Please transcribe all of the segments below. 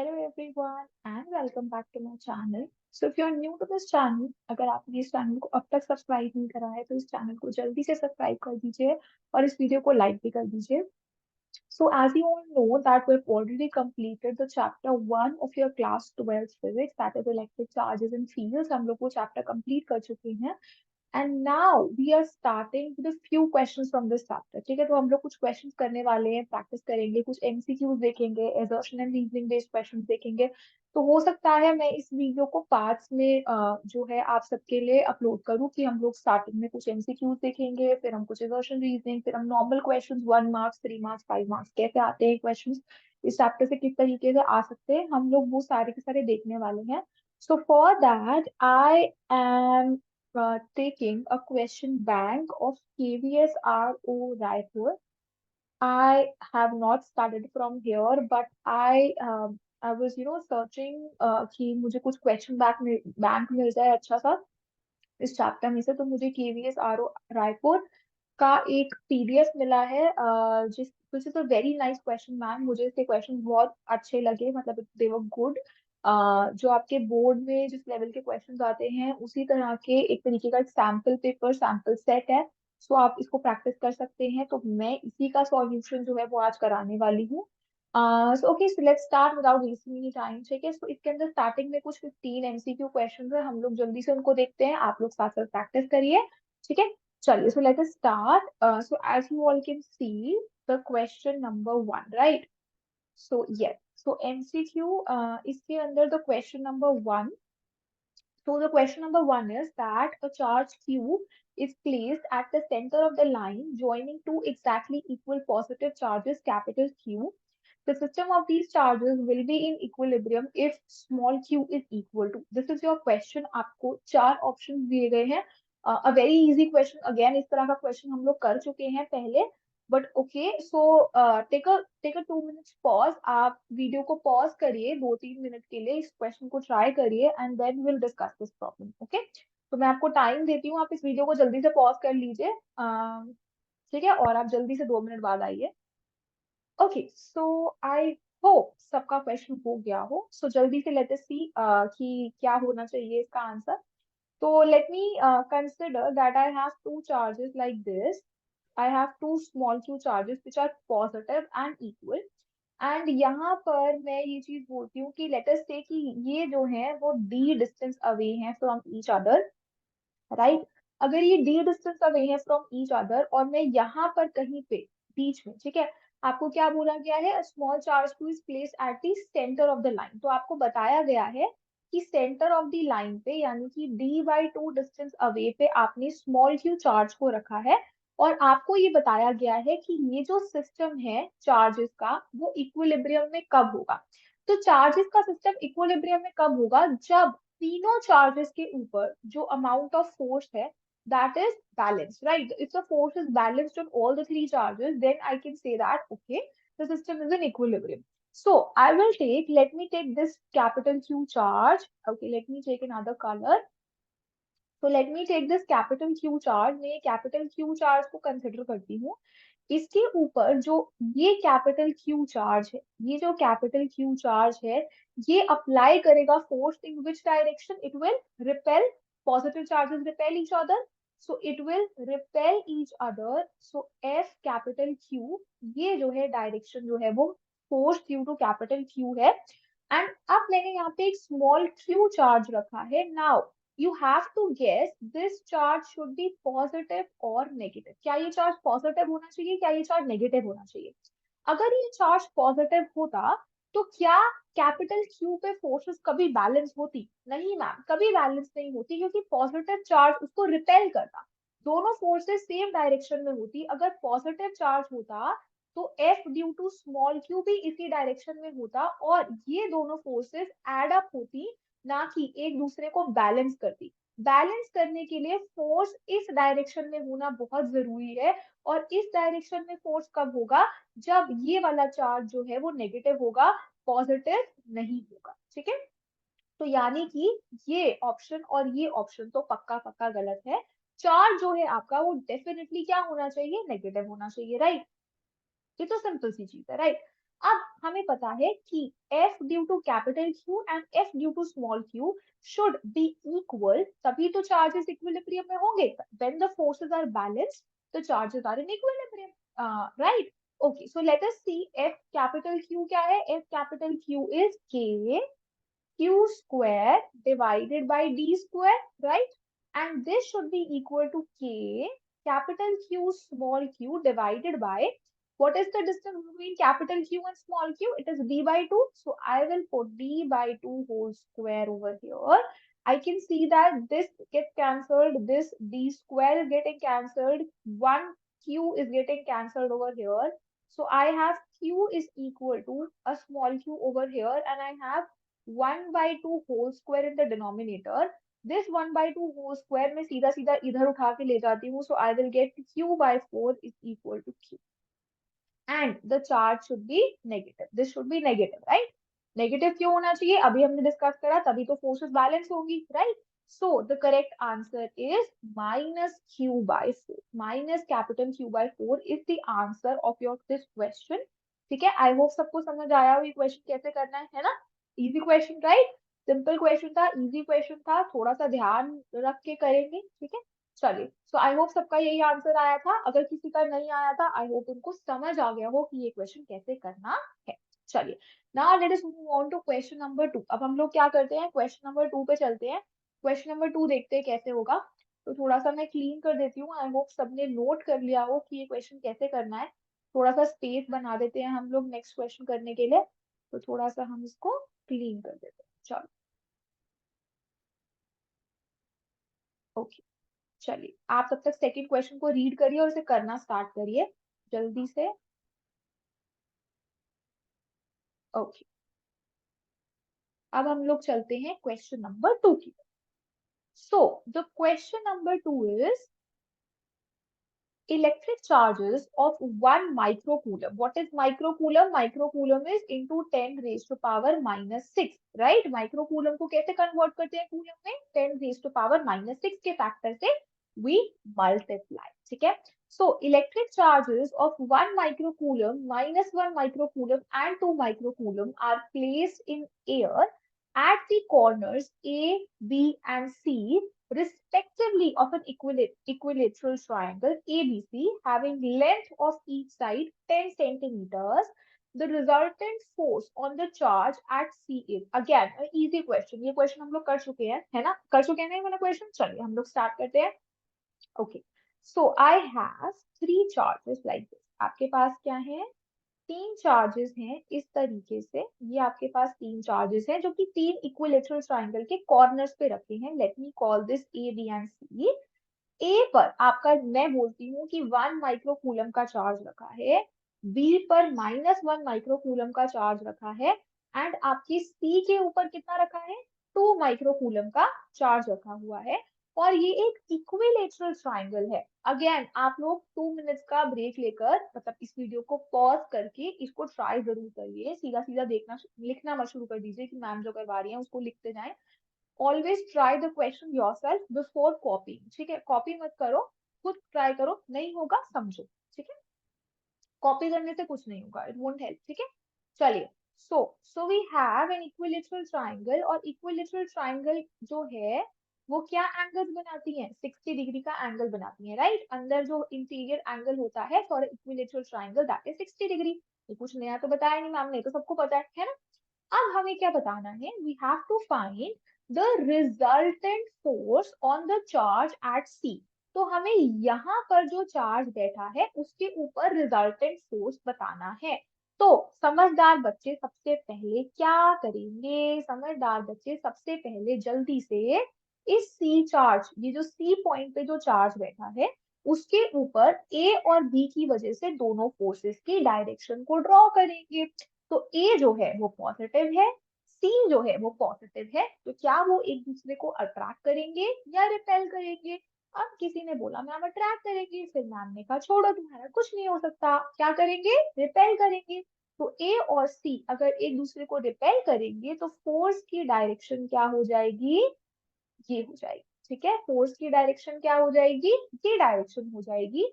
Hello everyone and welcome back to my channel. So if you're new to this channel, अगर आपने इस channel को अब तक सब्सक्राइब नहीं करा है तो इस चैनल को जल्दी से सब्सक्राइब कर दीजिए और इस वीडियो को लाइक भी कर दीजिए. So as you all know that we've already completed the chapter 1 of your class 12 physics, that is electric charges and fields. हम लोग वो chapter complete कर चुके हैं. And now we are starting with a few questions from this chapter. ठीक है, तो हम लोग कुछ questions करने वाले हैं, practice करेंगे, कुछ MCQs देखेंगे, assertion and reasoning based questions देखेंगे. तो हो सकता है मैं इस वीडियो को पार्ट्स में जो है आप सबके लिए अपलोड करूँ कि हम लोग स्टार्टिंग में कुछ MCQs देखेंगे, फिर हम कुछ assertion reasoning, फिर हम normal questions 1 marks 3 marks 5 marks कैसे आते हैं क्वेश्चंस इस चैप्टर से किस तरीके से आ सकते हैं, हम लोग वो सारे के सारे देखने वाले हैं. So for that, I am taking a question bank of KVS RO Raipur. I have not started from here, but I was searching कि मुझे कुछ question bank मिल जाए अच्छा सा इस चैप्टर में से. तो मुझे KVS RO रायपुर का एक PDF मिला है जिस which is a very nice question bank. मुझे इसके क्वेश्चन बहुत अच्छे लगे, मतलब they were good. जो आपके बोर्ड में जिस लेवल के क्वेश्चंस आते हैं उसी तरह के एक तरीके का एक सैम्पल पेपर सैम्पल सेट है. सो आप इसको प्रैक्टिस कर सकते हैं. तो मैं इसी का सॉल्यूशन जो है वो आज कराने वाली हूँ. So okay, so let's start without wasting any time. ठीक है, सो इसके अंदर स्टार्टिंग में कुछ 15 MCQ क्वेश्चंस है, हम लोग जल्दी से उनको देखते हैं, आप लोग साथ साथ प्रैक्टिस करिए. ठीक है, चलिए. So let us start. So as you all can see the question number 1, right? So yes, so MCQ, इसके अंदर the question number 1. So the question number 1 is that a charge Q is placed at the center of the line joining two exactly equal positive charges capital Q. The system of these charges will be in equilibrium if small q is equal to. This is your question. आपको चार options दिए गए हैं. A very easy question. Again, इस तरह का question हम लोग कर चुके हैं पहले. But okay, so take a 2 minutes pause. आप वीडियो को पॉज करिए 2-3 मिनट के लिए, इस क्वेश्चन को ट्राई करिए and then will discuss this problem. Okay, तो मैं आपको टाइम देती हूँ, आप इस वीडियो को जल्दी से पॉज कर लीजिए. ठीक है, और आप जल्दी से 2 मिनट बाद आइए. ओके, सो आई होप सबका क्वेश्चन हो गया हो. सो जल्दी से लेट अस सी कि क्या होना चाहिए इसका आंसर. तो let me consider that I have two charges like this. I have two small q charges which are positive and equal. And यहाँ पर मैं ये चीज बोलती हूँ कि let us say कि ये जो है वो d distance away है from each other, right? अगर ये d distance away है from each other और मैं यहाँ पर कहीं पे बीच में, ठीक है, आपको क्या बोला गया है? A small charge q is placed at the center of the line. तो आपको बताया गया है कि सेंटर ऑफ द लाइन पे यानी कि d/2 डिस्टेंस अवे पे आपने स्मॉल q चार्ज को रखा है. और आपको ये बताया गया है कि ये जो सिस्टम है चार्जेस का वो इक्विलिब्रियम में कब होगा. तो चार्जेस का सिस्टम इक्विलिब्रियम में कब होगा? जब तीनों चार्जेस के ऊपर जो अमाउंट ऑफ फोर्स है that is balanced, right? If the force is balanced on all the three charges, then I can say that okay, the system is in equilibrium. So I will take, let me take this capital Q charge. Okay, let me take another color. तो let me take this capital Q charge. मैं capital Q charge को consider करती हूँ. इसके ऊपर जो ये capital Q charge है, ये जो कैपिटल क्यू चार्ज है, ये अप्लाई करेगा force in which direction? It will repel. Positive charges repel each other, so it will repel each other. So F capital Q, ये जो है डायरेक्शन जो है वो force due to capital Q है. एंड अब मैंने यहाँ पे एक स्मॉल क्यू चार्ज रखा है. Now you have to guess this charge should be positive or negative. क्या ये चार्ज पॉजिटिव होना चाहिए, क्या ये चार्ज नेगेटिव होना चाहिए? अगर ये चार्ज पॉजिटिव होता तो क्या कैपिटल क्यू पे फोर्सेस कभी बैलेंस होती? नहीं मैम, कभी बैलेंस नहीं होती, क्योंकि पॉजिटिव चार्ज उसको रिपेल करता. दोनों फोर्सेस सेम डायरेक्शन में होती. अगर पॉजिटिव चार्ज होता तो F due to small Q भी इसी डायरेक्शन में होता और ये दोनों फोर्सेस एड अप होती, ना कि एक दूसरे को बैलेंस करती. बैलेंस करने के लिए फोर्स इस डायरेक्शन में होना बहुत जरूरी है. और इस डायरेक्शन में फोर्स कब होगा? जब ये वाला चार्ज जो है वो नेगेटिव होगा, पॉजिटिव नहीं होगा. ठीक है, तो यानी कि ये ऑप्शन और ये ऑप्शन तो पक्का पक्का गलत है. चार्ज जो है आपका वो डेफिनेटली क्या होना चाहिए? नेगेटिव होना चाहिए, राइट? ये तो सिंपल सी चीज है, राइट? अब हमें पता है कि F due to capital Q and F due to small q should be equal, तभी तो चार्जेस इक्विलिब्रियम में होंगे. When the forces are balanced, the charges are in equilibrium. Right? Okay, so let us see F capital Q क्या है. F capital Q is K Q square divided by D square, right? And this should be equal to K capital Q small q divided by, what is the distance between capital Q and small q? It is D by 2. So I will put D by 2 whole square over here. I can see that this gets cancelled, this D square is getting cancelled, one Q is getting cancelled over here. So I have Q is equal to a small q over here, and I have 1 by 2 whole square in the denominator. This 1 by 2 whole square मैं सीधा सीधा इधर उठा के ले जाती हूँ. So I will get Q by 4 is equal to Q. And the charge should be negative. This should be negative, right? Negative क्यों होना चाहिए? अभी हमने डिस्कस करा, तभी तो फोर्सेस बैलेंस होंगी, right? So the correct answer is minus Q by 4. Minus capital Q by 4 is the answer of your this question. ठीक है? I hope सबको समझ आया हो ये क्वेश्चन कैसे करना है ना? Easy question, right? Simple question था, इजी क्वेश्चन था, थोड़ा सा ध्यान रख के करेंगे. ठीक है, चलिए. सो आई होप सबका यही आंसर आया था. अगर किसी का नहीं आया था, आई होप उनको समझ आ गया हो कि ये क्वेश्चन कैसे करना है. चलिए, now let us move on to question number 2. अब हम लोग क्या करते हैं, क्वेश्चन नंबर 2 पे चलते हैं. क्वेश्चन नंबर 2 देखते हैं कैसे होगा. तो थोड़ा सा मैं क्लीन कर देती हूँ. आई होप सबने नोट कर लिया हो कि ये क्वेश्चन कैसे करना है. थोड़ा सा स्पेस बना देते हैं हम लोग नेक्स्ट क्वेश्चन करने के लिए. तो थोड़ा सा हम इसको क्लीन कर देते हैं. चलो, ओके. चलिए, आप तब तक सेकंड क्वेश्चन को रीड करिए और इसे करना स्टार्ट करिए जल्दी से. ओके, अब हम लोग चलते हैं क्वेश्चन नंबर 2 की. So the question number 2 is electric charges of 1 microcoulomb. What is microcoulomb? Microcoulomb is into 10 raised to power minus 6, right? Microcoulomb को कैसे कन्वर्ट करते हैं कूलम में? 10 raised to power minus 6 के फैक्टर से we multiply. ठीक है? So electric charges of 1 microcoulomb, minus 1 microcoulomb and 2 microcoulomb are placed in air at the corners A, B and C respectively of an equilateral triangle ABC having length of each side 10 centimeters. The resultant force on the charge at C is, again an easy question. ये question हम लोग कर चुके हैं, है ना? कर चुके हैं ना ये वाला question? चलिए हम लोग start करते हैं. Okay, so I have 3 charges like this. आपके पास क्या है? 3 चार्जेस हैं इस तरीके से. ये आपके पास 3 चार्जेस हैं जो कि 3 इक्विलेटरल ट्रायंगल के कॉर्नर्स पे रखे हैं. Let me call this A, B and C. A पर आपका, मैं बोलती हूँ कि 1 माइक्रोकूलम का चार्ज रखा है. बी पर -1 माइक्रोकूलम का चार्ज रखा है. एंड आपकी सी के ऊपर कितना रखा है? 2 माइक्रोकूलम का चार्ज रखा हुआ है. और ये एक इक्विलेटरल ट्राइंगल है. अगेन आप लोग 2 मिनट्स का ब्रेक लेकर, मतलब इस वीडियो को पॉज करके इसको ट्राई जरूर करिए. सीधा सीधा देखना, लिखना मत शुरू कर दीजिए कि मैम जो करवा रही है उसको लिखते जाएं. Always try the question yourself before copy. ठीक है, कॉपी मत करो, खुद ट्राई करो. नहीं होगा समझो. ठीक है, कॉपी करने से कुछ नहीं होगा, इट वोंट हेल्प. ठीक है, चलिए. So we have an equilateral triangle. और इक्विलेटरल ट्राइंगल जो है वो क्या एंगल्स बनाती हैं? 60 डिग्री का एंगल बनाती हैं, राइट? अंदर जो इंटीरियर एंगल होता है for equilateral triangle that is 60 degree. ये कुछ नया तो बताया नहीं मैम ने, तो सबको पता है ना? अब हमें क्या बताना है? We have to find the resultant force on the charge at C. तो हमें यहाँ पर जो चार्ज बैठा है उसके ऊपर रिजल्टेंट फोर्स बताना है. तो समझदार बच्चे सबसे पहले क्या करेंगे? समझदार बच्चे सबसे पहले जल्दी से इस सी चार्ज, ये जो सी पॉइंट पे जो चार्ज बैठा है उसके ऊपर ए और बी की वजह से दोनों फोर्सेस की डायरेक्शन को ड्रॉ करेंगे. तो ए जो है वो पॉजिटिव है, सी जो है वो पॉजिटिव है. तो क्या वो एक दूसरे को अट्रैक्ट करेंगे या रिपेल करेंगे? अब किसी ने बोला मैम अट्रैक्ट करेंगे. फिर मैम ने कहा छोड़ो, तुम्हारा कुछ नहीं हो सकता. क्या करेंगे? रिपेल करेंगे. तो ए और सी अगर एक दूसरे को रिपेल करेंगे तो फोर्स की डायरेक्शन क्या हो जाएगी? ये हो जाएगी. ठीक है, फोर्स की डायरेक्शन क्या हो जाएगी? ये डायरेक्शन हो जाएगी.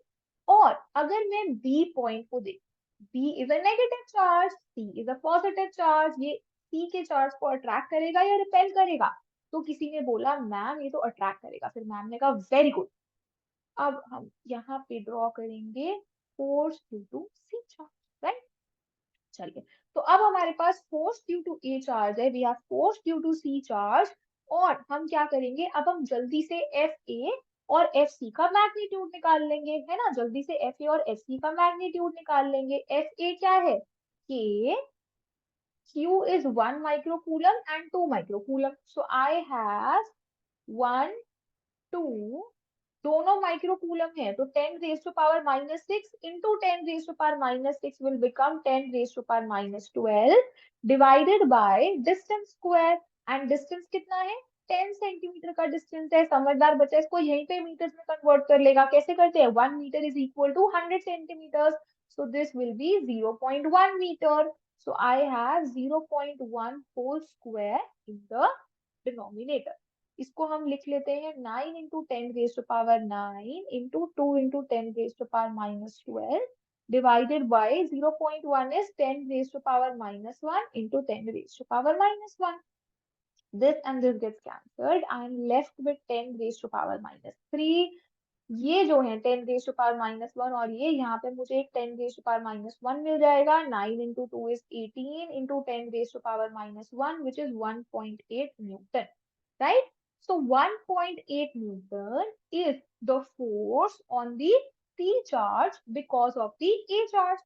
और अगर मैं बी पॉइंट को देखूं, B is a negative charge, C is a positive charge. ये C के चार्ज को अट्रैक्ट करेगा या रिपेल करेगा? तो किसी ने बोला मैम ये तो अट्रैक्ट करेगा, फिर मैम ने कहा वेरी गुड। अब हम यहाँ पे ड्रॉ करेंगे force due to C charge, right. चलिए, तो अब हमारे पास force due to A charge है, we have force due to C charge. और हम क्या करेंगे, अब हम जल्दी से एफ ए और एफ सी का मैग्नीट्यूड निकाल लेंगे, है ना। जल्दी से एफ ए और एफ सी का मैग्नीट्यूड निकाल लेंगे। एफ ए क्या है, के Q is 1 microcoulomb and 2 microcoulomb, so I have 1 2, दोनों माइक्रोकूलम है, तो 10⁻⁻6 into 10⁻⁻6 will become 10⁻⁻12 divided by distance square. And distance कितना है, 10 सेंटीमीटर का डिस्टेंस है। समझदार बच्चा इसको यहीं पे मीटर्स में कन्वर्ट कर लेगा। कैसे करते हैं, 1 metre is equal to 100 centimetre, so this will be 0.1 metre. So I have 0.1 whole square in the denominator. इसको हम लिख लेते हैं 9 into 10⁻9 into 2 into 10⁻⁻12 divided by 0.1 is 10⁻⁻1 into 10⁻⁻1. This and this gets cancelled. I am left with 10⁻⁻3. ये जो है 10⁻⁻1 और ये यहाँ पे मुझे एक 10⁻⁻1 मिल जाएगा। 9 into 2 is 18 into 10⁻⁻1 which is 1.8 Newton, right? So 1.8 Newton is the force on the C charge because of the A charge.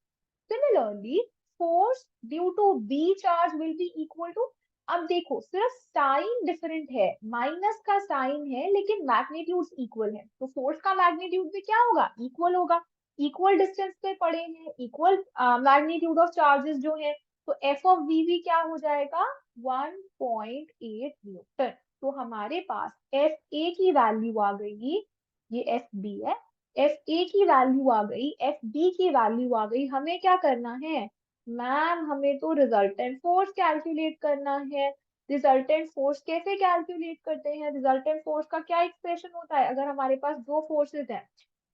Similarly, force due to B charge will be equal to, अब देखो सिर्फ sign different है, minus का sign है लेकिन magnitude equal है, तो force का मैग्नीट्यूड भी क्या होगा, इक्वल होगा। इक्वल डिस्टेंस पे पड़े हैं, इक्वल मैग्नीट्यूड ऑफ चार्जेस जो है, तो एफ ऑफ वी भी क्या हो जाएगा, 1.8 न्यूटन। तो हमारे पास एफ ए की वैल्यू आ गई, ये एफ बी है, एफ ए की वैल्यू आ गई, एफ बी की वैल्यू आ गई। हमें क्या करना है मैम, हमें तो रिजल्टेंट फोर्स कैलकुलेट करना है। रिजल्टेंट फोर्स कैसे कैलकुलेट करते हैं, रिजल्टेंट फोर्स का क्या एक्सप्रेशन होता है, अगर हमारे पास दो फोर्सेस हैं,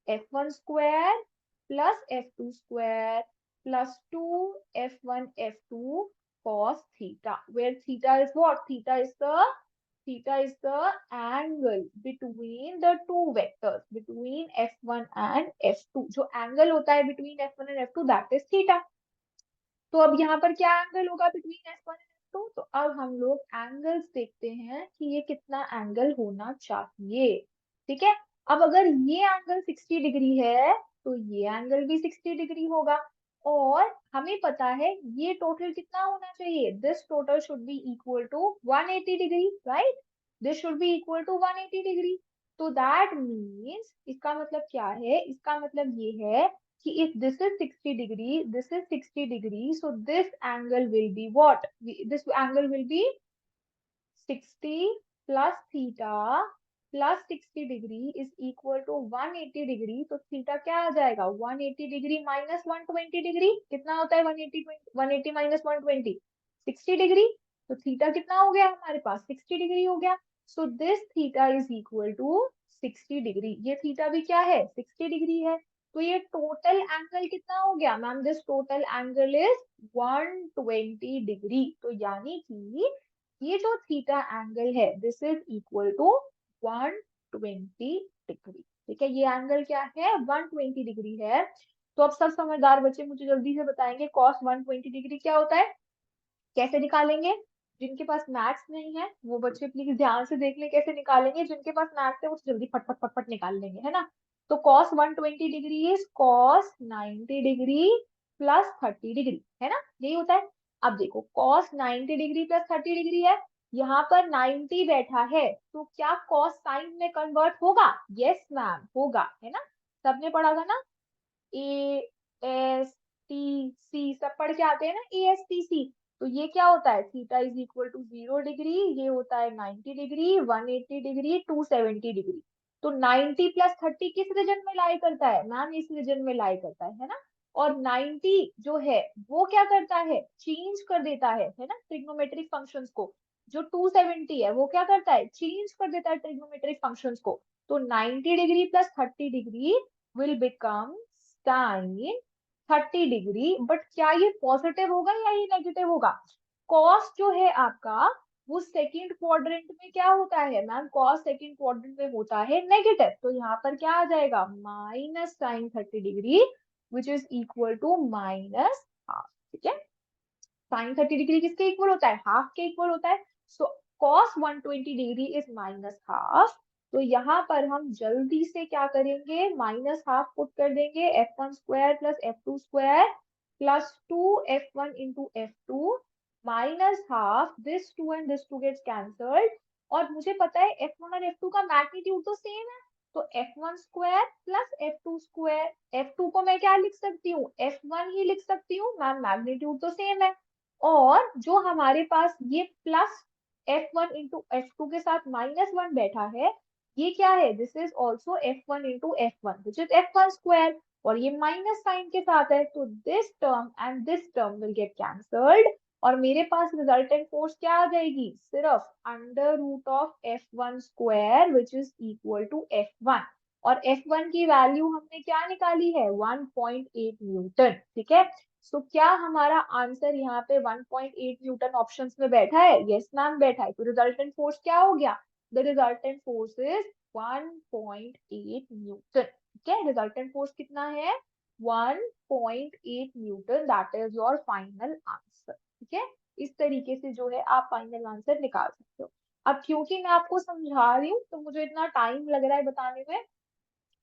F1 square plus F2 square plus 2 F1 F2 cos theta, where theta is what, theta is the angle between the two vectors, between F1 and F2। जो एंगल होता है between F1 and F2 that is theta। तो अब यहाँ पर क्या angle होगा between F1 and F2, तो अब हम लोग एंगल्स देखते हैं कि ये कितना एंगल होना चाहिए। ठीक है, अब अगर ये एंगल 60 डिग्री है तो ये एंगल भी 60 डिग्री होगा। और हमें पता है ये टोटल कितना होना चाहिए, this total should be equal to 180 degree, right. This should be equal to 180 degree. तो दैट मीन्स इसका मतलब क्या है, इसका मतलब ये है कि if this is 60 degree, this is 60 degree, so this angle will be what? This angle will be 60 plus theta plus 60 degree is equal to 180 degree। तो थीटा क्या आ जाएगा, 180 डिग्री माइनस 120 डिग्री, कितना होता है 180 माइनस 120, 60 डिग्री। तो theta कितना हो गया हमारे पास, 60 डिग्री हो गया। So this theta is equal to 60 degree, ये थीटा भी क्या है 60 डिग्री है। तो ये टोटल एंगल कितना हो गया ma'am, this total angle is 120 degree. तो यानी कि ये जो थीटा एंगल है this is equal to 120 degree. ठीक है, ये एंगल क्या है 120 डिग्री है। तो अब सब समझदार बच्चे मुझे जल्दी से बताएंगे कॉस 120 डिग्री क्या होता है, कैसे निकालेंगे। जिनके पास मैथ्स नहीं है वो बच्चे प्लीज ध्यान से देख ले कैसे निकालेंगे, जिनके पास मैथ्स है वो जल्दी फटफट फटफट निकाल लेंगे, है ना। तो cos 120 degree is cos 90 degree plus 30 degree, है ना, यही होता है। अब देखो cos 90 डिग्री प्लस 30 डिग्री है, यहाँ पर 90 बैठा है, तो क्या cos साइन में कन्वर्ट होगा, यस मैम होगा, है ना। सबने पढ़ा था ना, ए एस टी सी सब पढ़ के आते हैं ना, ए एस टी सी। तो ये क्या होता है, theta is equal to 0 degree, ये होता है 90 डिग्री, 180 डिग्री, 270 डिग्री। तो 90 प्लस 30 किस रीजन में लाई करता है मैम, इस रीजन में लाई करता है ना। और 90 जो है वो क्या करता है, चेंज कर देता है ना ट्रिग्नोमेट्रिक फंक्शंस को। जो 270 है वो क्या करता है, चेंज कर देता है ट्रिग्नोमेट्रिक फंक्शंस को। तो 90 degree plus 30 degree will become sin 30 degree, but क्या ये पॉजिटिव होगा या ये नेगेटिव होगा? कॉस जो है आपका वो सेकंड क्वाड्रेंट में क्या होता है मैम? कॉस सेकंड क्वाड्रेंट में होता है नेगेटिव, तो यहाँ पर क्या आ जाएगा? Minus sine 30 degree which is equal to minus half. ठीक है, साइन 30 डिग्री किसके इक्वल होता है? हाफ के इक्वल होता है। So cos 120 degree is minus half. तो यहाँ पर हम जल्दी से क्या करेंगे? माइनस हाफ पुट कर देंगे, f1 square plus f2 square plus 2f1 into f2 minus half, this 2 and this 2 gets cancelled. और मुझे पता है f1 और f2 का मैग्नीट्यूड तो सेम है, तो f1 square plus f2 square, f2 को मैं क्या लिख सकती हूँ? f1 ही लिख सकती हूँ मैम, मैग्नीट्यूड तो सेम है। और जो हमारे पास ये प्लस f1 इंटू f2 के साथ -1 बैठा है, ये क्या है? This is also f1 into f1 which is f1 square, और ये माइनस साइन के साथ है, तो this term and this term will get cancelled, और मेरे पास रिजल्टेंट फोर्स क्या आ जाएगी? सिर्फ under root of f1 square which is equal to f1, और f1 की वैल्यू हमने क्या निकाली है? 1.8 न्यूटन। ठीक है, सो क्या हमारा आंसर यहाँ पे 1.8 न्यूटन ऑप्शंस में बैठा है? यस मैम बैठा है, तो रिजल्टेंट फोर्स क्या हो गया? The resultant force is 1.8 Newton. ठीक है, रिजल्टेंट फोर्स कितना है? 1.8 Newton, that is your final answer. ठीक है, इस तरीके से जो है आप फाइनल आंसर निकाल सकते हो। अब क्योंकि मैं आपको समझा रही हूँ तो मुझे इतना टाइम लग रहा है बताने में,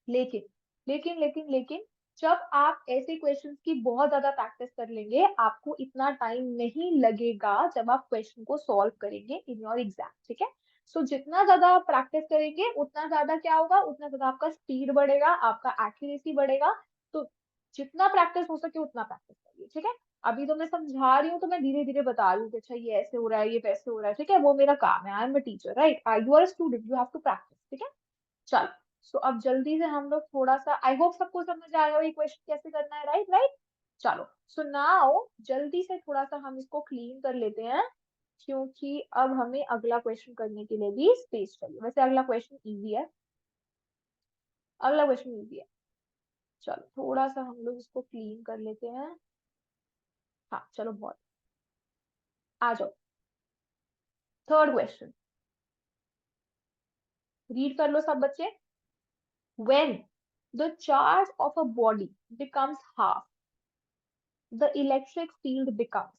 लेकिन लेकिन जब आप ऐसे क्वेश्चंस की बहुत ज्यादा प्रैक्टिस कर लेंगे, आपको इतना टाइम नहीं लगेगा जब आप क्वेश्चन को सॉल्व करेंगे इन योर एग्जाम। ठीक है, सो जितना ज्यादा आप प्रैक्टिस करेंगे उतना ज्यादा क्या होगा? उतना ज्यादा आपका स्पीड बढ़ेगा, आपका एक्यूरेसी बढ़ेगा। तो जितना प्रैक्टिस हो सके उतना प्रैक्टिस करिए। ठीक है, अभी तो मैं समझा रही हूँ तो मैं धीरे धीरे बता रही हूँ कि अच्छा ये ऐसे हो रहा है, ये वैसे हो रहा है। ठीक है, वो मेरा काम है, I am a teacher, right? You are a student, you have to practise. ठीक है, चलो। सो अब जल्दी से हम लोग थोड़ा सा, आई होप सबको समझ आया हो ये क्वेश्चन कैसे करना है, राइट राइट। चलो, सो नाउ जल्दी से थोड़ा सा हम इसको क्लीन कर लेते हैं, क्योंकि अब हमें अगला क्वेश्चन करने के लिए भी स्पेस चाहिए। वैसे अगला क्वेश्चन इजी है, अगला क्वेश्चन इजी है। चलो थोड़ा सा हम लोग इसको क्लीन कर लेते हैं। हाँ चलो, बहुत आ जाओ। थर्ड क्वेश्चन रीड कर लो सब बच्चे। When the charge of a body becomes half, the electric field becomes।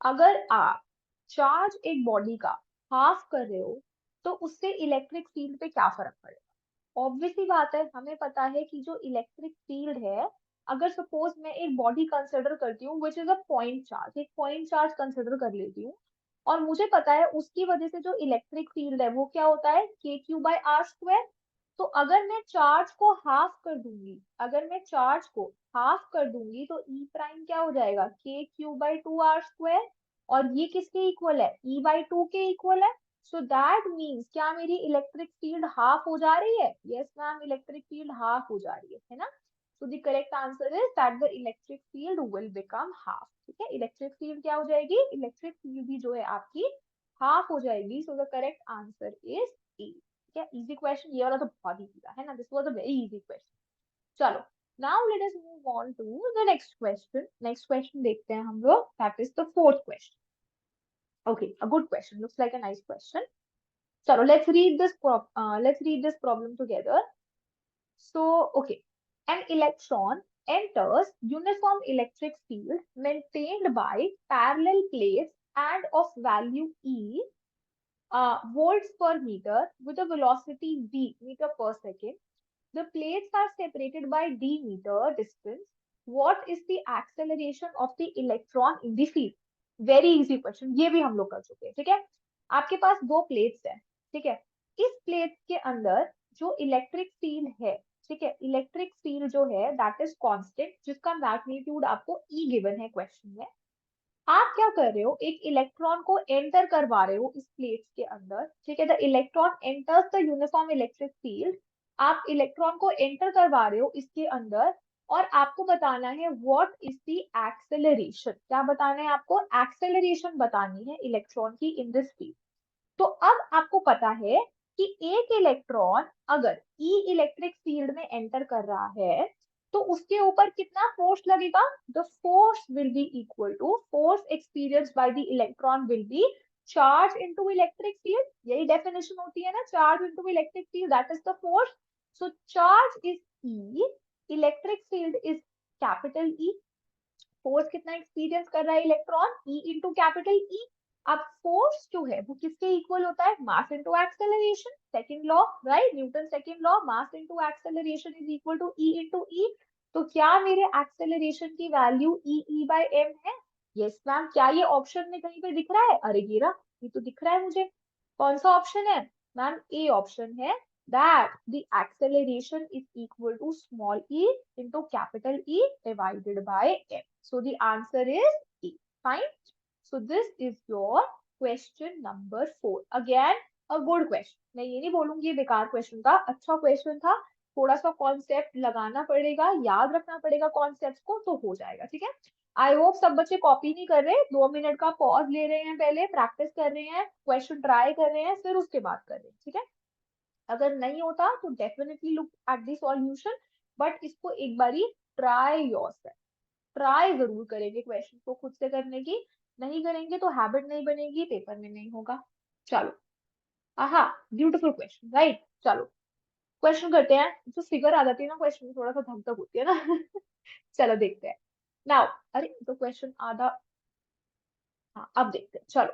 अगर आप चार्ज एक बॉडी का हाफ कर रहे हो तो उससे इलेक्ट्रिक फील्ड पे क्या फर्क पड़ेगा? ऑब्वियसली बात है, हमें पता है कि जो इलेक्ट्रिक फील्ड है, अगर सपोज मैं एक बॉडी कंसिडर करती हूँ which is a point charge, एक पॉइंट चार्ज कंसिडर कर लेती हूँ, और मुझे पता है उसकी वजह से जो इलेक्ट्रिक फील्ड है वो क्या होता है? के क्यू बाई आर स्क्वायर। तो अगर मैं चार्ज को हाफ कर दूंगी, अगर मैं चार्ज को हाफ कर दूंगी तो ई प्राइम क्या हो जाएगा? K Q by two R square, और ये किसके इक्वल है? E by two K equal है। सो दैट मीन्स क्या मेरी इलेक्ट्रिक फील्ड हाफ हो जा रही है? Yes ma'am, electric field half हो जा रही है ना? So the correct answer is that the electric field will become half. ठीक है, इलेक्ट्रिक फील्ड क्या हो जाएगी? इलेक्ट्रिक फील्ड भी जो है आपकी हाफ हो जाएगी। So the correct answer is a. ठीक है, इजी क्वेश्चन, ये वाला तो बहुत इजी था, है ना? This was a very easy question. चलो, now let us move on to the next question. Next question देखते हैं हम लोग, that is the fourth question. Okay, a good question. Looks like a nice question. So let's read this problem together. So, okay, an electron enters uniform electric field maintained by parallel plates and of value E volts per meter with a velocity v meter per second. The plates are separated by d meter distance. What is the acceleration of the electron in the field? Very easy question, ये भी हम लोग कर चुके हैं। ठीक है, आपके पास दो प्लेट्स हैं। ठीक है, इस प्लेट के अंदर जो इलेक्ट्रिक फील्ड है, ठीक है, इलेक्ट्रिक फील्ड जो है दैट इज कांस्टेंट, जिसका मैग्नीट्यूड आपको ई गिवन है क्वेश्चन में। आप क्या कर रहे हो? एक इलेक्ट्रॉन को एंटर करवा रहे हो इस प्लेट के अंदर। ठीक है, the electron enters the uniform electric field. आप इलेक्ट्रॉन को एंटर करवा रहे हो इसके अंदर, और आपको बताना है व्हाट इज द एक्सेलरेशन। क्या बताना है आपको? एक्सेलरेशन बतानी है इलेक्ट्रॉन की इन दिस फील्ड। तो अब आपको पता है कि एक इलेक्ट्रॉन अगर ई इलेक्ट्रिक फील्ड में एंटर कर रहा है तो उसके ऊपर कितना फोर्स लगेगा? The force will be equal to force experience by the electron will be charge into electric field. यही डेफिनेशन होती है ना, charge into electric field, that is the force. So charge is E, electric field is capital E. Force कितना experience कर रहा है electron? E into capital E. अब force जो है वो किसके इक्वल होता है? Mass into acceleration, second law, right, Newton second law, mass into acceleration is equal to E into E. तो क्या मेरे एक्सेलरेशन की value E E by M है? Yes ma'am. क्या ये ऑप्शन में कहीं पे दिख रहा है? अरे ये रहा, ये तो दिख रहा है मुझे। कौन सा ऑप्शन है मैम? ए ऑप्शन है, that the acceleration is equal to small e into capital E divided by m. So the answer is E. Fine. So this is your question number 4. Again, a good question. मैं ये नहीं बोलूंगी ये बेकार question था, अच्छा question था। थोड़ा सा कॉन्सेप्ट लगाना पड़ेगा, याद रखना पड़ेगा कॉन्सेप्ट को, तो हो जाएगा। ठीक है। आई होप सब बच्चे कॉपी नहीं कर रहे, 2 मिनट का पॉज ले रहे हैं, पहले प्रैक्टिस कर रहे हैं, क्वेश्चन ट्राई कर रहे हैं, फिर उसके बाद कर रहे हैं। ठीक है। अगर नहीं होता तो definitely look at the solution, but इसको एक बारी ट्राई योरसेल्फ, ट्राई जरूर करेंगे क्वेश्चन को खुद से करने की। नहीं करेंगे तो हैबिट नहीं बनेगी, पेपर में नहीं होगा। चलो, आहा, ब्यूटीफुल क्वेश्चन, राइट। चलो क्वेश्चन करते हैं। जो फिगर आ जाती है ना क्वेश्चन में, थोड़ा सा धक धक होती है ना। चलो देखते हैं। नाउ, अरे तो क्वेश्चन आधा, हाँ अब देखते हैं। चलो,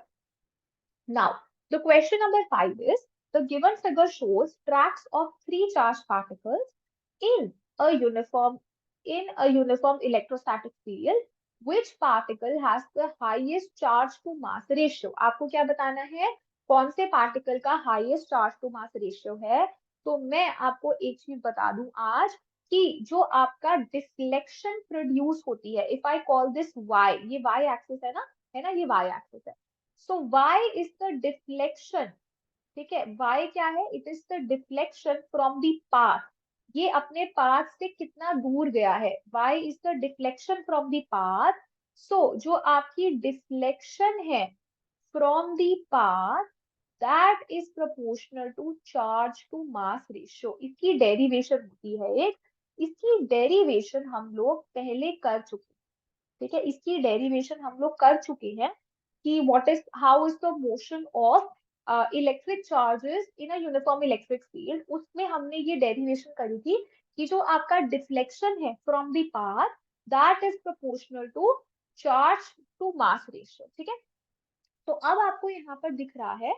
now, the question number 5 is, the given figure shows tracks of three charged particles in a uniform electrostatic field. Which particle has the highest charge to mass ratio? आपको क्या बताना है? कौन से पार्टिकल का highest charge to mass ratio है? तो मैं आपको एक चीज बता दूं आज, कि जो आपका डिफ्लेक्शन प्रोड्यूस होती है, if I call this Y, ये वाई एक्सिस है ना, ये वाई एक्सिस है। So y is the deflection. ठीक है, y क्या है? It is the deflection from the path. ये अपने पाथ से कितना दूर गया है, y is the deflection from the path. So जो आपकी डिफ्लेक्शन है from the path, that is proportional to charge to mass ratio. इसकी डेरिवेशन होती है एक, इसकी डेरिवेशन हम लोग पहले कर चुके हैं। ठीक है, इसकी डेरिवेशन हम लोग कर चुके हैं कि what is, how is the motion of electric charges in a uniform electric field. उसमें हमने ये डेरिवेशन करी थी कि जो आपका डिफ्लेक्शन है from the path, that is proportional to charge to mass ratio. ठीक है। तो अब आपको यहाँ पर दिख रहा है,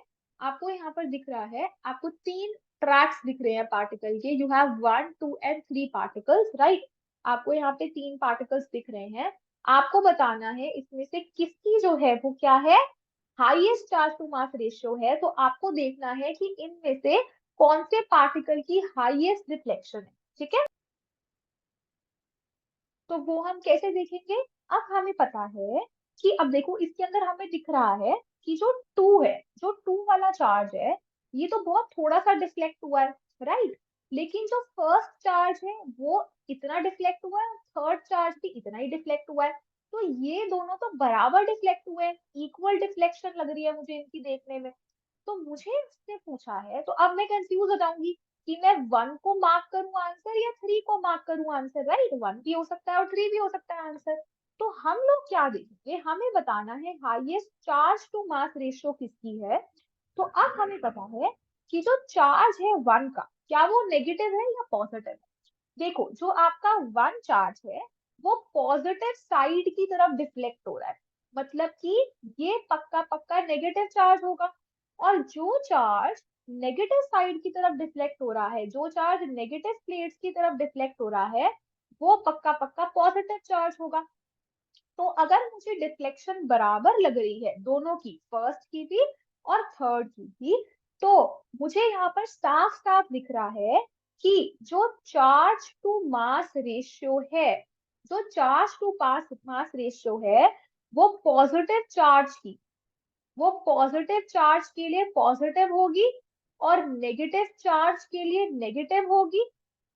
आपको तीन ट्रैक्स दिख रहे हैं पार्टिकल के। You have 1, 2 and 3 particles, right. आपको यहाँ पे 3 पार्टिकल्स दिख रहे हैं। आपको बताना है इसमें से किसकी जो है वो क्या है, highest charge to mass ratio है। तो आपको देखना है कि इनमें से कौन से पार्टिकल की हाईएस्ट डिफ्लेक्शन है। ठीक है। तो वो हम कैसे देखेंगे? अब हमें पता है कि, अब देखो इसके अंदर हमें दिख रहा है कि जो टू है, जो टू वाला चार्ज है, ये तो बहुत थोड़ा सा डिफ्लेक्ट हुआ है, राइट। लेकिन जो फर्स्ट चार्ज है वो इतना डिफ्लेक्ट हुआ है, थर्ड चार्ज भी इतना ही डिफ्लेक्ट हुआ है। तो ये दोनों तो बराबर डिफ्लेक्ट हुए हैं, इक्वल डिफ्लेक्शन लग रही है मुझे इनकी देखने में। तो मुझे उसने पूछा है, तो अब मैं कंफ्यूज हो जाऊंगी कि मैं 1 को मार्क करूं आंसर या 3 को मार्क करूं आंसर, राइट। 1 भी हो सकता है और 3 भी हो सकता है आंसर। तो हम लोग क्या देखेंगे, हमें बताना है highest charge to mass ratio किसकी है। तो अब हमें पता है कि जो चार्ज है 1 का, क्या वो नेगेटिव है या पॉजिटिव है? देखो, जो आपका 1 चार्ज है वो पॉजिटिव साइड की तरफ डिफ्लेक्ट हो रहा है, मतलब कि ये पक्का पक्का नेगेटिव चार्ज होगा। और जो चार्ज नेगेटिव साइड की तरफ डिफ्लेक्ट हो रहा है, जो चार्ज नेगेटिव प्लेट्स की तरफ डिफ्लेक्ट हो रहा है, वो पक्का पक्का पॉजिटिव चार्ज होगा। तो अगर मुझे डिफ्लेक्शन बराबर लग रही है दोनों की, फर्स्ट की भी और थर्ड की भी, तो मुझे यहाँ पर साफ साफ दिख रहा है कि जो चार्ज टू मास रेशियो है, जो charge to mass mass ratio है, वो पॉजिटिव चार्ज की, वो पॉजिटिव चार्ज के लिए पॉजिटिव होगी और नेगेटिव चार्ज के लिए नेगेटिव होगी।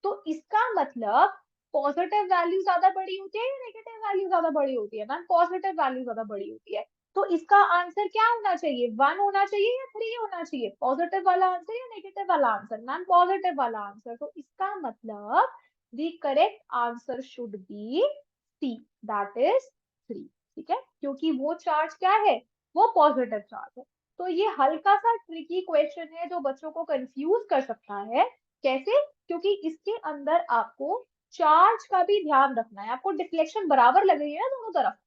तो इसका मतलब पॉजिटिव वैल्यू ज्यादा बड़ी होती है या नेगेटिव वैल्यू ज्यादा बड़ी होती है? मैम पॉजिटिव वैल्यू ज्यादा बड़ी होती है। तो इसका आंसर क्या होना चाहिए? 1 होना चाहिए या 3 होना चाहिए? पॉजिटिव वाला आंसर या नेगेटिव वाला आंसर? मैम पॉजिटिव वाला आंसर। तो इसका मतलब the correct answer should be C, that is 3। ठीक है, क्योंकि वो चार्ज क्या है, वो पॉजिटिव चार्ज है। तो ये हल्का सा ट्रिकी क्वेश्चन है जो बच्चों को कंफ्यूज कर सकता है। कैसे? क्योंकि इसके अंदर आपको चार्ज का भी ध्यान रखना है। आपको डिफ्लेक्शन बराबर लग रही है ना दोनों तरफ,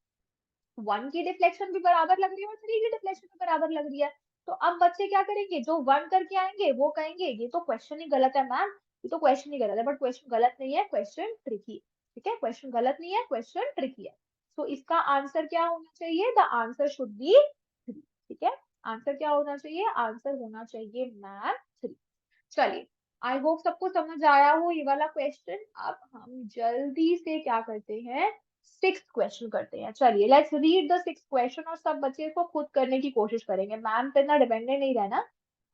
1 की डिफ्लेक्शन भी बराबर लग रही है और 3 की डिफ्लेक्शन भी बराबर लग रही है। तो अब बच्चे क्या करेंगे, जो 1 करके आएंगे वो कहेंगे ये तो क्वेश्चन ही गलत है मैम, ये तो क्वेश्चन ही गलत है। बट क्वेश्चन गलत नहीं है, क्वेश्चन ट्रिकी। ठीक है, क्वेश्चन गलत नहीं है, क्वेश्चन ट्रिकी है। तो इसका आंसर क्या होना चाहिए, द आंसर शुड बी 3। ठीक है, आंसर क्या होना चाहिए, आंसर होना चाहिए मैम 3। चलिए, आई होप सबको समझ आया हो ये वाला क्वेश्चन। अब हम जल्दी से क्या करते हैं, सिक्स्थ क्वेश्चन करते हैं। चलिए, let's read the sixth question और सब बच्चे इसको खुद करने की कोशिश करेंगे, मैम पे इतना डिपेंडेंट नहीं रहना,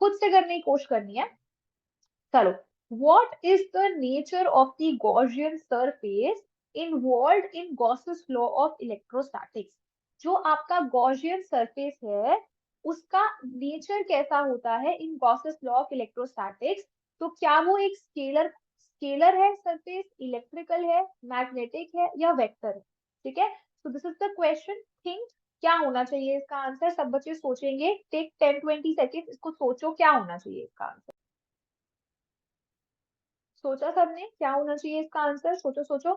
खुद से करने की कोशिश करनी है। चलो, what is the nature of the Gaussian surface involved in Gauss's law of electrostatics? जो आपका Gaussian surface है उसका नेचर कैसा होता है इन Gauss's law of electrostatics? तो क्या वो एक स्केलर स्केलर है सरफेस, इलेक्ट्रिकल है, मैग्नेटिक है या वेक्टर है? ठीक है, so this is the question. Think क्या होना चाहिए इसका आंसर, सब बच्चे सोचेंगे, टेक 10-20 सेकेंड, इसको सोचो क्या होना चाहिए इसका आंसर। सोचा सबने क्या होना चाहिए इसका आंसर, सोचो सोचो।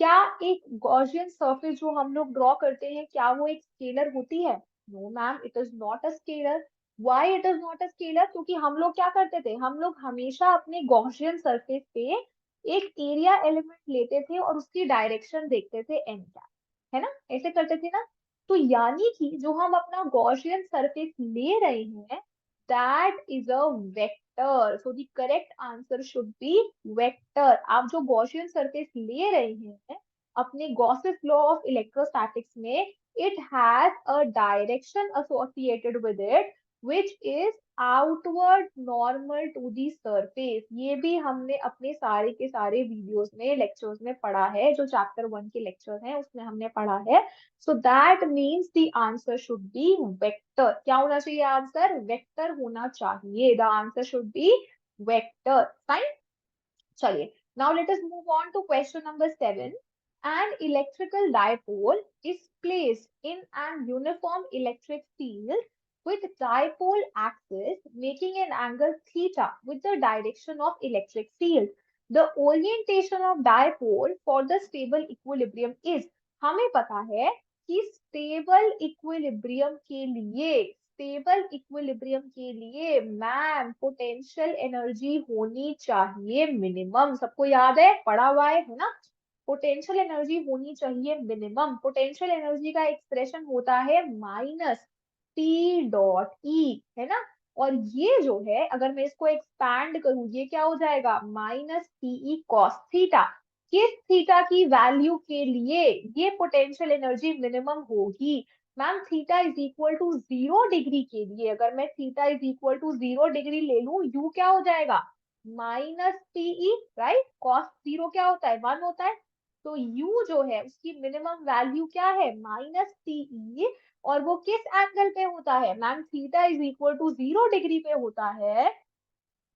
क्या एक गॉसियन सरफेस जो हम लोग ड्रॉ करते हैं क्या वो एक स्केलर होती है? No ma'am, it is not a scalar. Why it is not a scalar? क्योंकि हम लोग क्या करते थे, हम लोग हमेशा अपने गॉसियन सरफेस पे एक एरिया एलिमेंट लेते थे और उसकी डायरेक्शन देखते थे एन क्या है ना, ऐसे करते थे ना। तो यानी कि जो हम अपना गॉसियन सरफेस ले रहे हैं that is a vector, so the correct answer should B vector. आप जो गॉसियन सरफेस ले रहे हैं अपने गॉसिस लॉ ऑफ इलेक्ट्रोस्टैटिक्स में, it has a direction associated with it which is outward normal to the surface। ये भी हमने अपने सारे के सारे वीडियोस में लेक्चर्स में पढ़ा है, जो चैप्टर 1 के लेक्चर हैं उसमें हमने पढ़ा है। So that means the answer should B vector. क्या होना चाहिए आंसर, वेक्टर होना चाहिए, the answer should B vector. Fine, चलिए, now let us move on to question number 7. An electrical dipole is placed in an uniform electric field with dipole axis making an angle theta with the direction of electric field. The orientation of dipole for the stable equilibrium is, हमें पता है कि stable equilibrium के लिए, stable equilibrium के लिए ma'am potential energy होनी चाहिए मिनिमम, सबको याद है, पढ़ा हुआ है ना। पोटेंशियल एनर्जी होनी चाहिए मिनिमम। पोटेंशियल एनर्जी का एक्सप्रेशन होता है माइनस टी डॉट ई, है ना। और ये जो है अगर मैं इसको एक्सपैंड करूं ये क्या हो जाएगा, माइनस टीई कॉस थीटा। किस थीटा की वैल्यू के लिए ये पोटेंशियल एनर्जी मिनिमम होगी? Ma'am theta is equal to 0 degree के लिए अगर मैं theta is equal to 0 degree ले लूं, यू क्या हो जाएगा, माइनस टीई, राइट। कॉस 0 क्या होता है, 1 होता है। तो u जो है उसकी मिनिमम वैल्यू क्या है, माइनस टीई। और वो किस एंगल पे होता है ma'am, theta is equal to 0 degree पे होता है।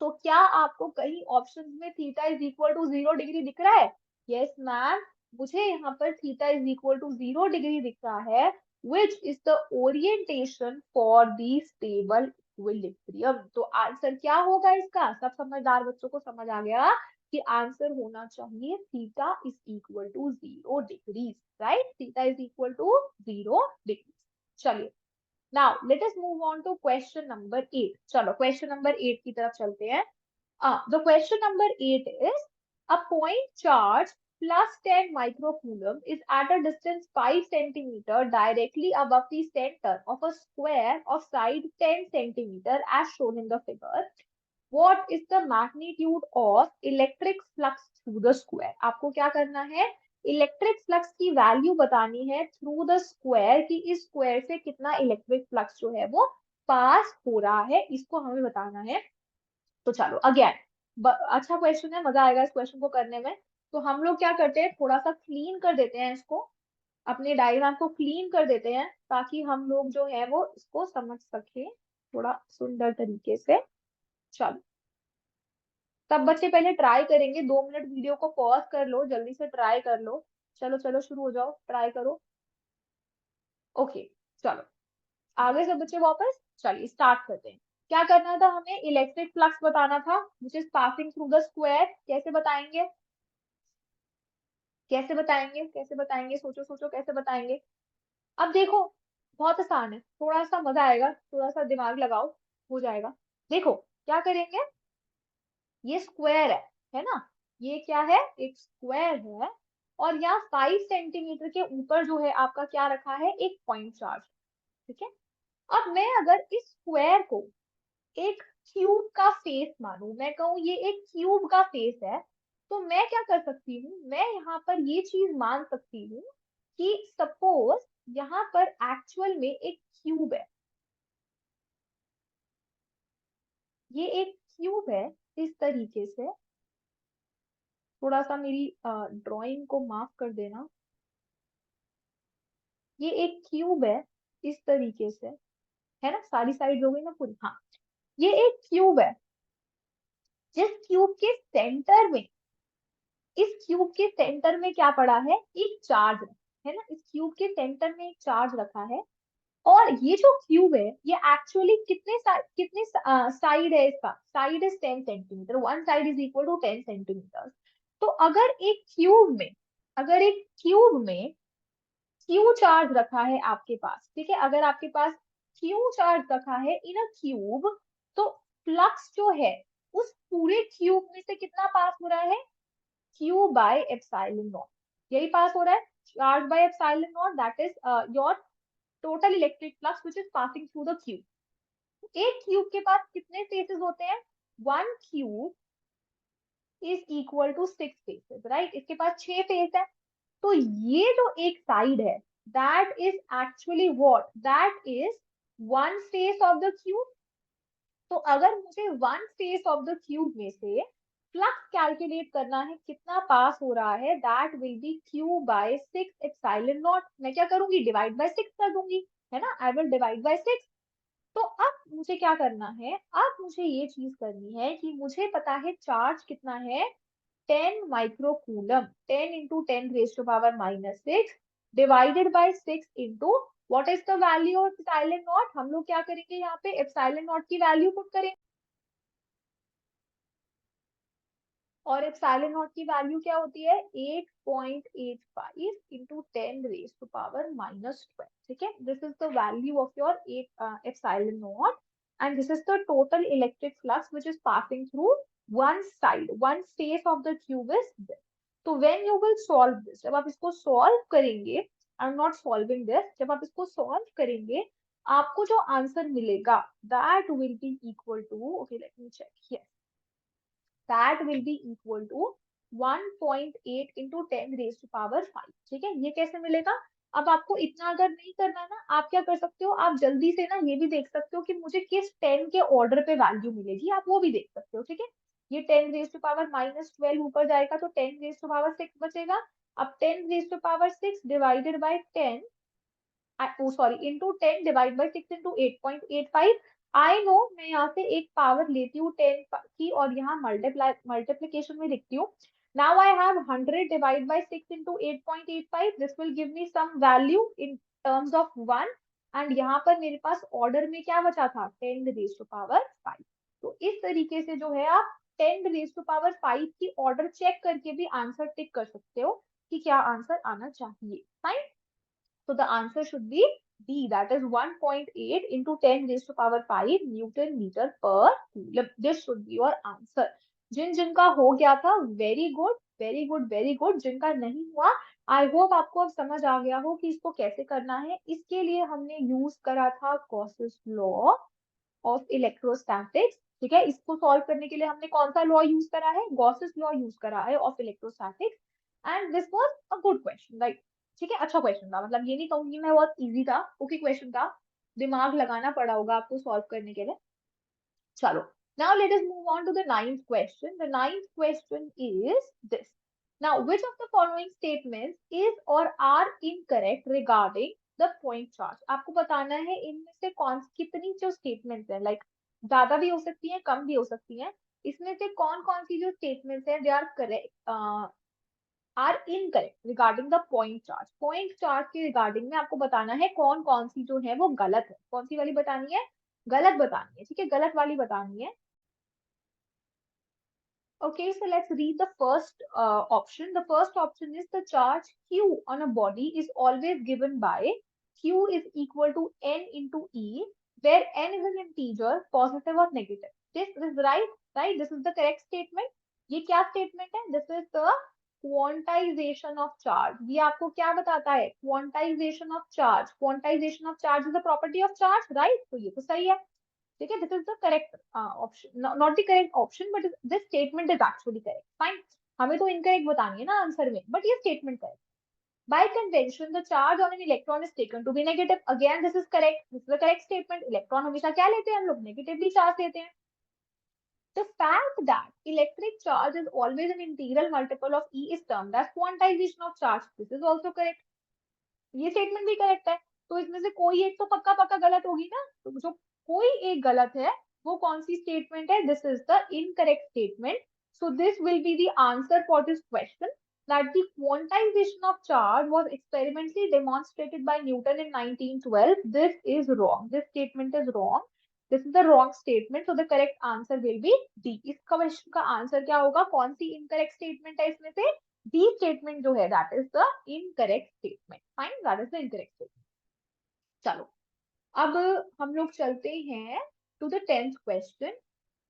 तो क्या आपको कहीं ऑप्शंस में theta is equal to 0 degree दिख रहा है? यस मैम, मुझे यहाँ पर theta is equal to 0 degree दिख रहा है, which is the orientation for the stable equilibrium. तो आंसर क्या होगा इसका, सब समझदार बच्चों को समझ आ गया कि आंसर होना चाहिए theta is equal to 0 degree, right, theta is equal to 0 degree. चलिए, now let us move on to question number 8। चलो question number 8 की तरफ चलते हैं। The question number 8 is, a point charge plus 10 microcoulomb is at a distance 5 centimeter directly above the center of a square of side 10 centimeter as shown in the figure. What is the magnitude of electric flux through the square? आपको क्या करना है, electric flux की value बतानी है through the square, कि इस square से कितना इलेक्ट्रिक फ्लक्स जो है वो पास हो रहा है, इसको हमें बताना है। तो चलो अगेन अच्छा क्वेश्चन है, मजा आएगा इस क्वेश्चन को करने में। तो हम लोग क्या करते हैं, थोड़ा सा क्लीन कर देते हैं इसको, अपने डायग्राम को क्लीन कर देते हैं ताकि हम लोग जो है वो इसको समझ सके थोड़ा सुंदर तरीके से। चलो, सब बच्चे पहले ट्राई करेंगे, 2 मिनट वीडियो को पॉज कर लो, जल्दी से ट्राई कर लो। चलो चलो शुरू हो जाओ, ट्राई करो। ओके, चलो आगे सब बच्चे वापस, चलिए स्टार्ट करते हैं। क्या करना था हमें? इलेक्ट्रिक फ्लक्स बताना था which is passing through the square. कैसे बताएंगे? कैसे बताएंगे? कैसे बताएंगे? सोचो सोचो कैसे बताएंगे। अब देखो, बहुत आसान है, थोड़ा सा मजा आएगा, थोड़ा सा दिमाग लगाओ, हो जाएगा। देखो क्या करेंगे, ये स्क्वायर है ना? ये क्या है? एक स्क्वायर है। और यहाँ 5 सेंटीमीटर के ऊपर जो है आपका क्या रखा है? एक पॉइंट चार्ज। ठीक है। अब मैं अगर इस स्क्वायर को एक क्यूब का फेस मानूं, मैं कहूँ ये एक क्यूब का फेस है, तो मैं क्या कर सकती हूँ? मैं यहाँ पर ये चीज मान सकती हूँ कि सपोज यहाँ पर एक्चुअल में एक क्यूब है, ये एक क्यूब है इस तरीके से। थोड़ा सा मेरी ड्राइंग को माफ कर देना। ये एक क्यूब है इस तरीके से, है ना? सारी साइड हो गई ना पूरी? हाँ, ये एक क्यूब है जिस क्यूब के सेंटर में, इस क्यूब के सेंटर में क्या पड़ा है? एक चार्ज है ना? इस क्यूब के सेंटर में एक चार्ज रखा है। और ये जो क्यूब है ये एक्चुअली कितने साइड है? इसका side is 10 centimetre, one side is equal to 10 centimetre. तो अगर एक क्यूब में, अगर एक क्यूब में क्यू चार्ज रखा है आपके पास, ठीक है, अगर आपके पास क्यू चार्ज रखा है इन अ क्यूब, तो फ्लक्स जो है उस पूरे क्यूब में से कितना पास हो रहा है? क्यू बाय एप्सिलॉन नॉट, यही पास हो रहा है। Charge by epsilon naught, that is your total electric flux which is passing through the cube. एक क्यूब के पास कितने फेसेस होते हैं? One cube is equal to 6 faces, right? इसके पास 6 फेस है। तो ये जो एक साइड है, that is actually what? That is one face of the cube. तो अगर मुझे one face of the cube में से फ्लक्स कैलकुलेट करना है कितना पास हो रहा है, that will be Q by 6 epsilon naught. मैं क्या करूंगी? डिवाइड बाय 6 कर दूंगी, है ना? I will divide by 6। तो अब मुझे क्या करना है? अब मुझे ये चीज करनी है कि मुझे पता है चार्ज कितना है? 10 microcoulomb, 10 into 10 raised to power -6 divided by 6 into what is the value of epsilon not? हम लोग क्या करेंगे यहाँ पे? एप्सिलॉन नॉट की वैल्यू पुट करेंगे। और एप्सिलॉन नॉट की वैल्यू क्या होती है? 8.85 इंटू 10 raised to power -12। ठीक है, this is the value of your epsilon naught. And this is the total electric flux which is passing through one side, one face of the cube is this. तो when you will solve this, जब आप इसको solve करेंगे, I am not solving this, जब आप इसको solve करेंगे आपको जो आंसर मिलेगा that will be equal to, okay let me check, that will be equal to 1.8 into 10 raised to power 5। ठीक है, ये कैसे मिलेगा? अब आपको इतना अगर नहीं करना ना, आप क्या कर सकते हो? आप जल्दी से ना ये भी देख सकते हो कि मुझे किस 10 के ऑर्डर पे वैल्यू मिलेगी, आप वो भी देख सकते हो। ठीक है, ये 10 raised to power -12 ऊपर जाएगा तो 10 raised to power 6 बचेगा। अब 10 raised to power 6 divided by 10, sorry into 10 divide by 6 into 8.85। I know, मैं यहाँ से एक पावर लेती हूँ 10 की और यहाँ मल्टीप्लीकेशन में लिखती हूँ। Now I have 100 divide by 6 into 8.85, this will give me some value in terms of 1। And यहाँ पर मेरे पास ऑर्डर में क्या बचा था? 10 raised to power 5। तो इस तरीके से जो है आप 10 raised to power 5 की ऑर्डर चेक करके भी आंसर टिक कर सकते हो कि क्या आंसर आना चाहिए। Fine. So the answer should be D, that is 1.8 into 10 raised to power 5 Newton meter per coulomb. This should be your answer. जिन जिनका हो गया था, very good very good very good. जिनका नहीं हुआ, आई होप आपको अब समझ आ गया हो कि इसको कैसे करना है। इसके लिए हमने यूज करा था गॉसेस लॉ ऑफ इलेक्ट्रोस्टैटिक्स। ठीक है, इसको सॉल्व करने के लिए हमने कौन सा लॉ यूज करा है? गॉसेस लॉ यूज करा है of electrostatics. And this was a good question, right? ठीक है, अच्छा क्वेश्चन था, मतलब ये नहीं कहूंगी मैं बहुत इजी था, ओके क्वेश्चन था। दिमाग लगाना पड़ा होगा आपको सॉल्व करने के लिए। चलो, now let us move on to the ninth question. The ninth question is this. Now, which of the following statements is or are incorrect regarding the point charge? आपको बताना है इनमें से कौन कितनी जो स्टेटमेंट्स है, लाइक ज्यादा भी हो सकती है, कम भी हो सकती है, इसमें से कौन कौन सी जो स्टेटमेंट्स है they are correct, or incorrect regarding the point charge. Point charge के रिगार्डिंग में आपको बताना है कौन कौन सी जो है वो गलत है, कौन सी वाली बतानी है, गलत बतानी है, ठीक है, गलत वाली बतानी है। Okay, so let's read the first option. The first option is the charge Q on a body is always given by Q is equal to N into E, where N is an integer, positive or negative. This is right, right? This is the correct statement. ये क्या statement है? This is the quantization of charge. ये आपको क्या बताता है? Quantization of charge. Quantization of charge is a property of charge, right? तो ये तो सही है. ठीक है, this is the correct option, not the correct option but this statement is actually correct, fine. हमें तो इनकरेक्ट बतानी है ना आंसर में, बट ये statement correct. By convention, the charge on an electron is taken to be negative. Again, this is correct. This is the correct statement. Electron हमेशा क्या लेते हैं हम लोग? Negatively charge लेते हैं. The fact that electric charge is always an integral multiple of E is termed as quantization of charge. This is also correct. ये statement भी करेक्ट है. तो इसमें से कोई एक तो पक्का पक्का गलत होगी ना, तो जो कोई एक गलत है वो कौन सी स्टेटमेंट है? This is the incorrect statement. So this will be the answer for this question, that the quantization of charge was experimentally demonstrated by Newton in 1912. This is wrong. This statement is wrong. This is the wrong statement. So the correct answer will be D. इस question का answer क्या होगा? कौन सी incorrect statement है इसमें से? D statement जो है that is the incorrect statement, fine, that is the incorrect statement. चलो, अब हम लोग चलते हैं to the 10th question.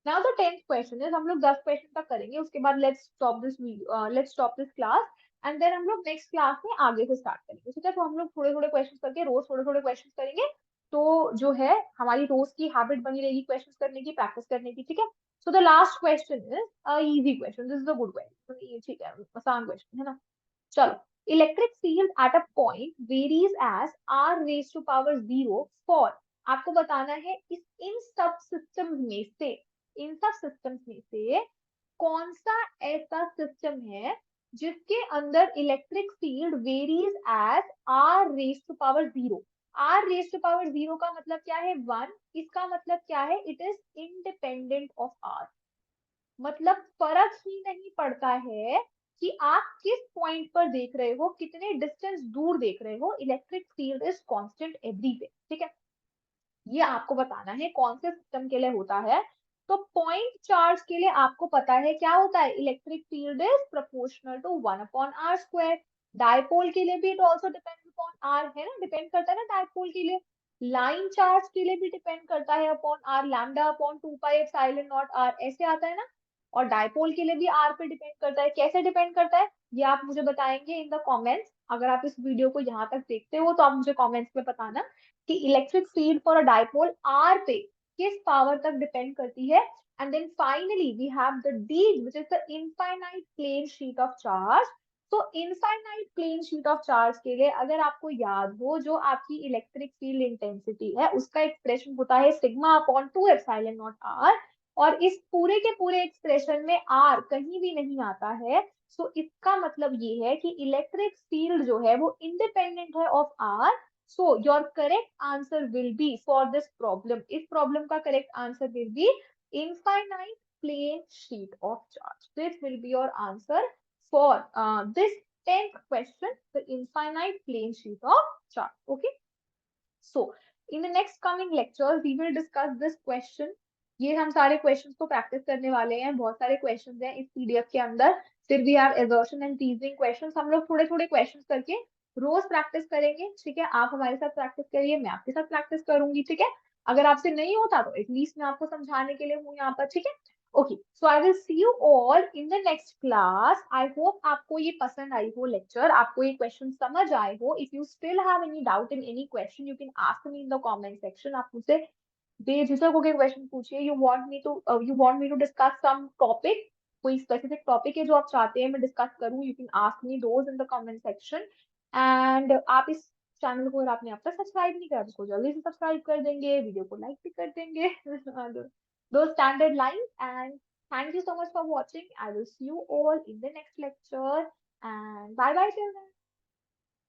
Now the 10th question is, हम लोग 10 क्वेश्चन तक करेंगे, उसके बाद let's stop this class and then हम लोग नेक्स्ट क्लास में आगे से स्टार्ट करेंगे, ठीक है. तो हम लोग थोड़े थोड़े क्वेश्चन करके रोज थोड़े थोड़े क्वेश्चन करेंगे, तो जो है हमारी रोज की हैबिट बनी रहेगी क्वेश्चन करने की, प्रैक्टिस करने की, ठीक है. So the last question is a easy question, this is a good question, ये ठीक है, आसान क्वेश्चन है ना. चलो, electric field at a point varies as r raise to power 0 for, आपको बताना है इस इन सब सिस्टम्स में से, इन सब सिस्टम्स में से कौन सा ऐसा सिस्टम है जिसके अंदर electric field varies as r raise to power 0. r raise to power 0 का मतलब क्या है? 1. इसका मतलब क्या है? It is independent of r. मतलब फर्क ही नहीं पड़ता है कि आप किस पॉइंट पर देख रहे हो, कितने डिस्टेंस दूर देख रहे हो, electric field is constant everywhere, ठीक है. ये आपको बताना है कौन से सिस्टम के लिए होता है. तो पॉइंट चार्ज के लिए आपको पता है क्या होता है? Electric field is proportional to 1/r². Dipole के लिए भी it also depends upon r, है ना, डिपेंड करता है ना डायपोल के लिए. लाइन चार्ज के लिए भी डिपेंड करता है upon r, lambda upon 2πε0 r, ऐसे आता है ना. और डायपोल के लिए भी r पे डिपेंड करता है. कैसे डिपेंड करता है ये आप मुझे बताएंगे इन द कमेंट्स. अगर आप इस वीडियो को यहाँ तक देखते हो तो आप मुझे कमेंट्स में बताना कि electric field for a dipole r पे किस पावर तक डिपेंड करती है. And then finally we have the d which is the infinite plane sheet of charge. तो infinite plane sheet of charge के लिए अगर आपको याद हो, जो आपकी इलेक्ट्रिक फील्ड इंटेंसिटी है उसका एक्सप्रेशन होता है सिग्मा अपॉन 2ε0r. और इस पूरे के पूरे एक्सप्रेशन में r कहीं भी नहीं आता है. सो इसका मतलब ये है कि इलेक्ट्रिक फील्ड जो है वो इंडिपेंडेंट है of r. So your correct answer will be for this problem. इस problem का correct answer will be infinite plane sheet of charge. This will be your answer for this 10th question, the infinite plane sheet of charge. Okay. So in the next coming lectures, we will discuss this question. ये हम सारे questions को practice करने वाले हैं. बहुत सारे questions हैं इस पीडीएफ के अंदर. फिर we have assertion and reasoning questions. हम लोग थोड़े थोड़े क्वेश्चंस करके रोज प्रैक्टिस करेंगे, ठीक है. आप हमारे साथ प्रैक्टिस करिए, मैं आपके साथ प्रैक्टिस करूंगी, ठीक है. अगर आपसे नहीं होता तो एटलीस्ट मैं आपको समझाने के लिए हूँ यहाँ पर, ठीक है. Okay, so I will see you all in the next class. I hope आपको ये पसंद आई हो लेक्चर, आपको ये क्वेश्चन समझ आए हो. If you still have any doubt in any question you can ask me in the comment section. आप मुझसे बेझिझक होकर क्वेश्चन पूछिए. You want me to discuss some topic, कोई स्पेसिफिक टॉपिक है जो आप चाहते हैं मैं डिस्कस करूं, you can ask me those in the comment section. And आप इस चैनल को अगर आपने अब तक सब्सक्राइब नहीं करा तो उसको जल्दी से सब्सक्राइब कर देंगे, वीडियो को लाइक भी कर देंगे. दो standard line. And thank you so much for watching. I will see you all in the next lecture and bye bye till then.